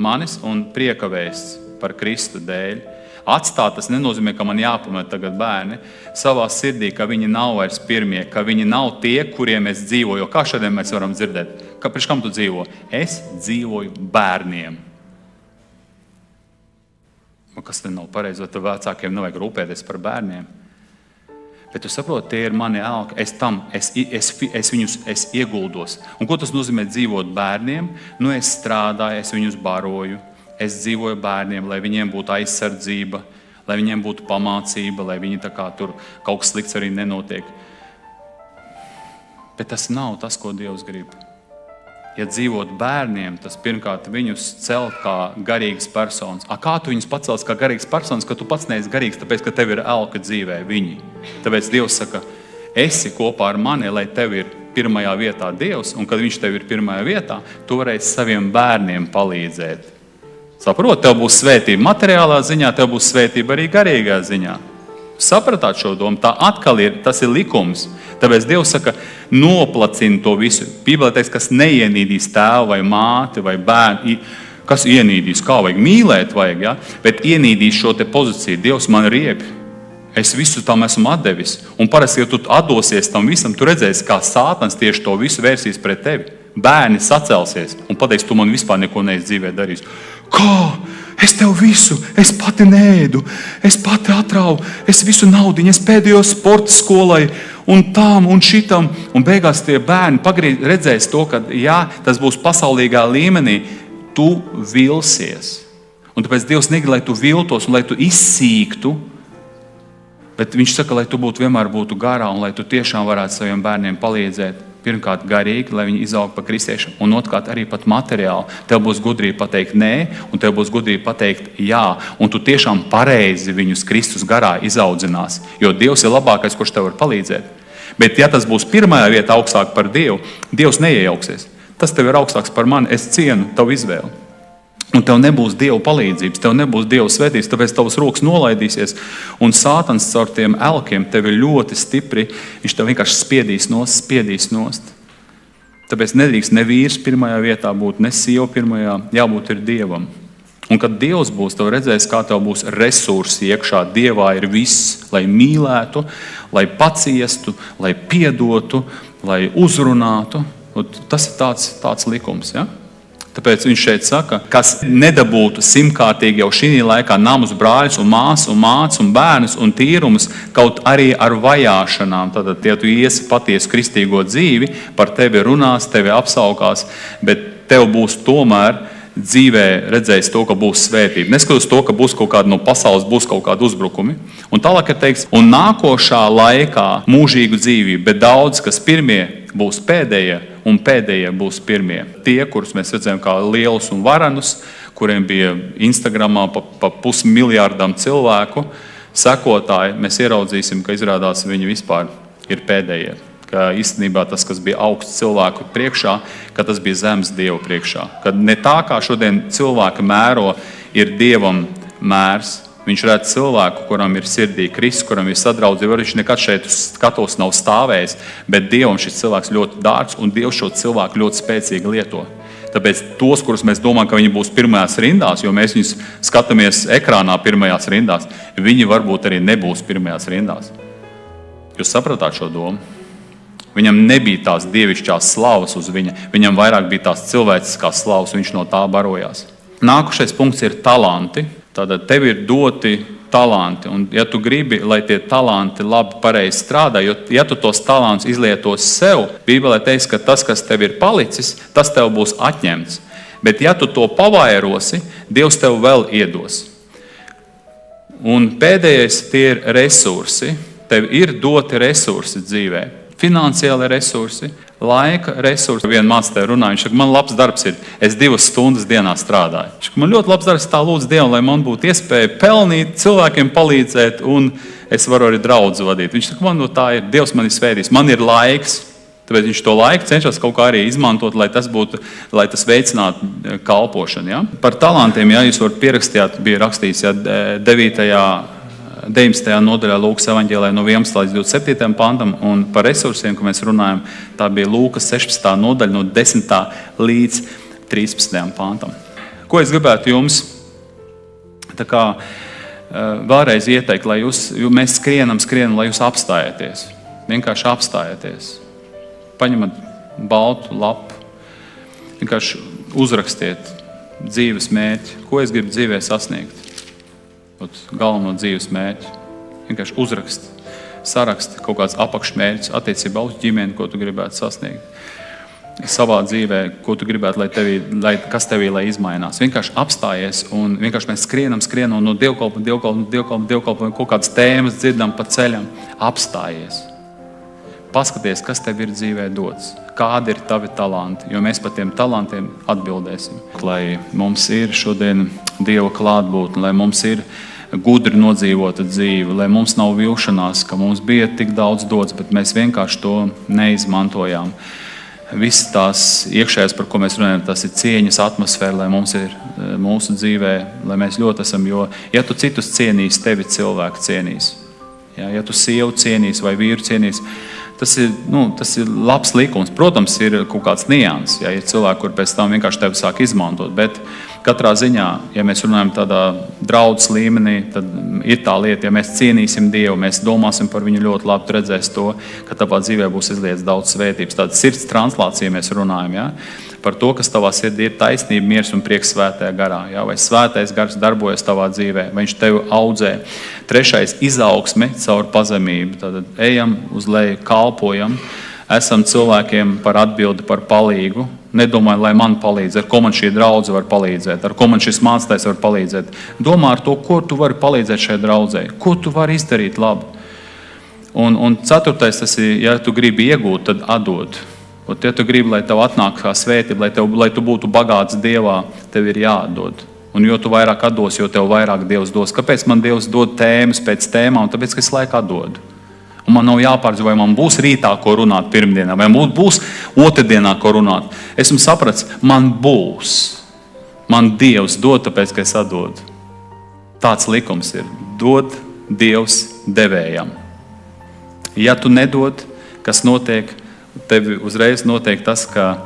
A: Manis un prieka vēsts par Kristu dēļ. Atstāt, tas nenozīmē, ka man jāpamet tagad bērni savā sirdī, ka viņi nav vairs pirmie, ka viņi nav tie, kuriem es dzīvoju. Jo kā šodien mēs varam dzirdēt? Priekš kam tu dzīvo? Es dzīvoju bērniem. Kas te nav pareizi, vai tev vecākiem nevajag rūpēties par bērniem? Bet tu saproti, tie ir mani elki, es viņus ieguldos. Un ko tas nozīmē dzīvot bērniem? Nu, es strādāju, es viņus baroju, es dzīvoju bērniem, lai viņiem būtu aizsardzība, lai viņiem būtu pamācība, lai viņi tā kā tur kaut kas slikts arī nenotiek. Bet tas nav tas, ko Dievs grib. Ja dzīvot bērniem, tas pirmkārt viņus celt kā garīgas personas. Kā tu viņus pacels kā garīgas personas, ka tu pats neesi garīgs, tāpēc, ka tev ir elka dzīvē viņi. Tāpēc Dievs saka, esi kopā ar mani, lai tev ir pirmajā vietā Dievs, un kad viņš tev ir pirmajā vietā, tu varēsi saviem bērniem palīdzēt. Saprot, tev būs svētība materiālā ziņā, tev būs svētība arī garīgā ziņā. Sapratāt šo domu, tā atkal tas ir likums. Tāpēc Dievs saka, noplacina to visu. Bībelē teiks, kas neienīdīs tēvu vai māti vai bērnu, kas ienīdīs, kā vajag, mīlēt vajag, ja? Bet ienīdīs šo te pozīciju. Dievs man rieb, es visu tam esmu atdevis. Un parasti, ja tu atdosies tam visam, tu redzēsi, kā Sātans tieši to visu vērsīs pret tevi. Bērni sacelsies un pateiks, tu man vispār neko neesi dzīvē darījis. Kā? Es tev visu, es pati neēdu, es pati atrauju, es visu naudiņu, es pēdējo sporta skolai un tam un šitam. Un beigās tie bērni redzēs to, ka jā, tas būs pasaulīgā līmenī, tu vilsies. Un tāpēc Dievs negrib, lai tu viltos un lai tu izsīktu, bet viņš saka, lai tu vienmēr būtu garā un lai tu tiešām varētu saviem bērniem palīdzēt. Pirmkārt garīgi, lai viņi izaug pa kristiešiem, un otrkārt arī pat materiāli. Tev būs gudrība pateikt nē, un tev būs gudrība pateikt jā, un tu tiešām pareizi viņus Kristus garā izaudzinās, jo Dievs ir labākais, kurš tev var palīdzēt. Bet ja tas būs pirmajā vietā augstāk par Dievu, Dievs neiejauksies. Tas tev ir augstāks par mani, es cienu tavu izvēli. Un tev nebūs Dieva palīdzības, tev nebūs Dieva svētības, tāpēc tavas rokas nolaidīsies. Un Sātans caur tiem elkiem tevi ļoti stipri, viņš tev vienkārši spiedīs nost. Tāpēc nedrīkst ne vīrs pirmajā vietā būt, ne sieva pirmajā, jābūt ir Dievam. Un kad Dievs būs, tev redzēs, kā tev būs resursi iekšā. Dievā ir viss, lai mīlētu, lai paciestu, lai piedotu, lai uzrunātu. Un tas ir tāds likums, ja? Tāpēc viņš šeit saka, kas nedabūtu simtkārtīgi jau šī laikā namus, brāļus un māsu un mācu un bērnus un tīrumus, kaut arī ar vajāšanām. Tātad, ja tu iesi patiesu kristīgo dzīvi, par tevi runās, tevi apsaukās, bet tev būs tomēr dzīvē redzējis to, ka būs svētība. Neskatoties to, ka būs kaut kāda no pasaules, būs kaut kādi uzbrukumi. Un tālāk ir teiks, un nākošā laikā mūžīgu dzīvību, bet daudz, kas pirmie būs pēdējie, un pēdējie būs pirmie. Tie, kurus mēs redzējām kā lielus un varenus, kuriem bija Instagramā pa 500 miljārdam cilvēku sekotāji, mēs ieraudzīsim, ka izrādās viņi vispār ir pēdējie. Ka īstenībā tas, kas bija augsts cilvēku priekšā, ka tas bija zems Dievu priekšā. Kad ne tā, kā šodien cilvēki mēro, ir Dievam mērs. Viņš redz cilvēku, kuram ir sirdī Kristus, kuram ir sadraudzība. Viņš nekad šeit skatos nav stāvējis, bet Dievam šis cilvēks ļoti dārgs, un Dievs šo cilvēku ļoti spēcīgi lieto. Tāpēc tos, kurus mēs domājam, ka viņi būs pirmajās rindās, jo mēs viņus skatāmies ekrānā pirmajās rindās, viņi varbūt arī nebūs pirmajās rindās. Jūs sapratāt šo domu? Viņam nebija tās dievišķās slavas uz viņa, viņam vairāk bija tās cilvēciskās slavas, viņš no tā barojās. Nākošais punkts ir talanti. Tātad tev ir doti talanti, un ja tu gribi, lai tie talanti labi pareizi strādā, jo ja tu tos talantus izlietos sev, Bībelē teiks, ka tas, kas tev ir palicis, tas tev būs atņemts. Bet ja tu to pavairosi, Dievs tev vēl iedos. Un pēdējais tie ir resursi. Tev ir doti resursi dzīvē. Finansiāli resursi, laika resursi. Viena mācītāja runāja, viņš saka, man labs darbs ir, es 2 stundas dienā strādāju. Viņš saka, man ļoti labs darbs, tā lūdzu Dievu, lai man būtu iespēja pelnīt, cilvēkiem palīdzēt, un es varu arī draudzi vadīt. Viņš saka, man no tā ir, Dievs man ir svētījis, man ir laiks, tāpēc viņš to laiku cenšas kaut kā arī izmantot, lai tas veicinātu kalpošanu. Ja? Par talantiem, ja jūs varat pierakstīt, bija rakstīts, ja 19. nodaļā Lūkas evaņģēlē no 11. līdz 27. pantam, un par resursiem, ko mēs runājam, tā bija Lūkas 16. nodaļa no 10. līdz 13. pantam. Ko es gribētu jums vēlreiz ieteikt, lai mēs skrienam, lai jūs apstājieties. Vienkārši apstājieties. Paņemat baltu lapu, vienkārši uzrakstiet dzīves mērķi, ko es gribu dzīvē sasniegt. Galveno dzīves mērķi. Vienkārši uzrakst. saraksti, kaut kāds apakšmērķis attiecībā uz ģimeni, ko tu gribētu sasniegt. Savā dzīvē, ko tu gribētu, kas tevī izmainās. Vienkārši apstājies un vienkārši mēs skrienam no dievkalpojuma, kaut kādas tēmas dzirdam pa ceļam. Apstājies. Paskaties, kas tev ir dzīvē dots. Kādi ir tavi talanti, jo mēs par tiem talantiem atbildēsim. Lai mums ir šodien Dieva klātbūtne, lai mums ir gudri nodzīvota dzīve, lai mums nav vilšanās, ka mums bija tik daudz dots, bet mēs vienkārši to neizmantojām. Visas tās iekšējās, par ko mēs runājam, tas ir cieņas atmosfēra, lai mums ir mūsu dzīvē, lai mēs ļoti esam, jo ja tu citus cienīs, tevi cilvēku cienīs. Ja tu sievu cienīs vai vīru cienīs, tas ir labs likums. Protams, ir kaut kāds nians, ja ir cilvēki, kur pēc tam vienkārši tevi sāk izmantot, bet katrā ziņā, ja mēs runājam tādā draudzes līmenī, tad ir tā lieta, ja mēs cienīsim Dievu, mēs domāsim par viņu ļoti labi, tu redzēsi to, ka tavā dzīvē būs izlietas daudz svētības. Tāda sirds translācija mēs runājam, ja? Par to, kas tavā sirdī ir taisnība, miers un prieks svētajā garā. Ja? Vai svētais gars darbojas tavā dzīvē, vai viņš tevi audzē. 3. izaugsme caur pazemību. Tad ejam uz leju, kalpojam, esam cilvēkiem par atbildi, par palīgu. Nedomāju, lai man palīdz, ar ko man šī draudze var palīdzēt, ar ko man šis mācītājs var palīdzēt. Domā ar to, ko tu vari palīdzēt šai draudzei, ko tu vari izdarīt labu. Un 4. tas ir, ja tu gribi iegūt, tad atdod. Un ja tu gribi, lai tev atnāk kā svētība, lai tu būtu bagāts Dievā, tev ir jāatdod. Un jo tu vairāk atdos, jo tev vairāk Dievs dos. Kāpēc man Dievs dod tēmas pēc tēmām? Tāpēc, ka es laiku atdodu. Un man nav jāpārdz, vai man būs rītā, ko runāt pirmdienā, vai būs otrdienā, ko runāt. Esmu saprats, man būs. Man Dievs dod, tāpēc, ka es atdodu. Tāds likums ir. Dod Dievs devējam. Ja tu nedod, kas notiek, tevi uzreiz notiek tas, ka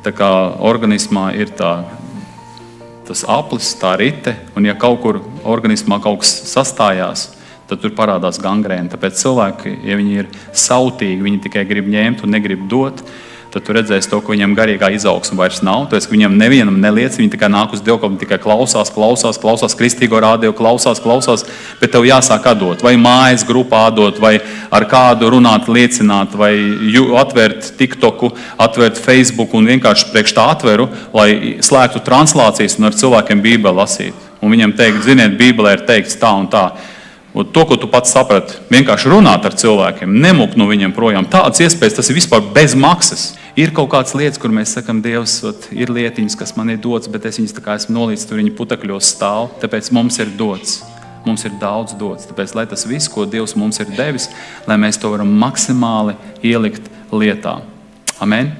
A: tā kā organismā ir tas aplis, tā rite, un ja kaut kur organismā kaut kas sastājās, tad tur parādās gangrēna. Tāpēc cilvēki, ja viņi ir sautīgi, viņi tikai grib ņemt un negrib dot, tad tu redzēsi to, ka viņam garīgā izaugsme vairs nav. Tāpēc, ka viņam nevienam neliec, viņi tikai nāk uz dievkalpojumu, tikai klausās, kristīgo rādio, klausās, bet tev jāsāk atdot. Vai mājas grupā atdot, vai ar kādu runāt, liecināt, vai atvērt TikToku, atvērt Facebook un vienkārši priekš tā atveru, lai slēgtu translācijas un ar cilvēkiem Bībeli lasīt. Un viņam teikt, ziniet, Bībelē ir teikts tā un tā. Un to, ko tu pats saprati, vienkārši runāt ar cilvēkiem, nemukt no viņiem projām. Tādas iespējas, tas ir vispār bez maksas. Ir kaut kādas lietas, kur mēs sakam, Dievs, ir lietiņas, kas man ir dots, bet es viņas tā kā esmu nolīdz, tur viņi putekļos stāv. Tāpēc mums ir dots. Mums ir daudz dots. Tāpēc, lai tas viss, ko Dievs mums ir devis, lai mēs to varam maksimāli ielikt lietā. Amen.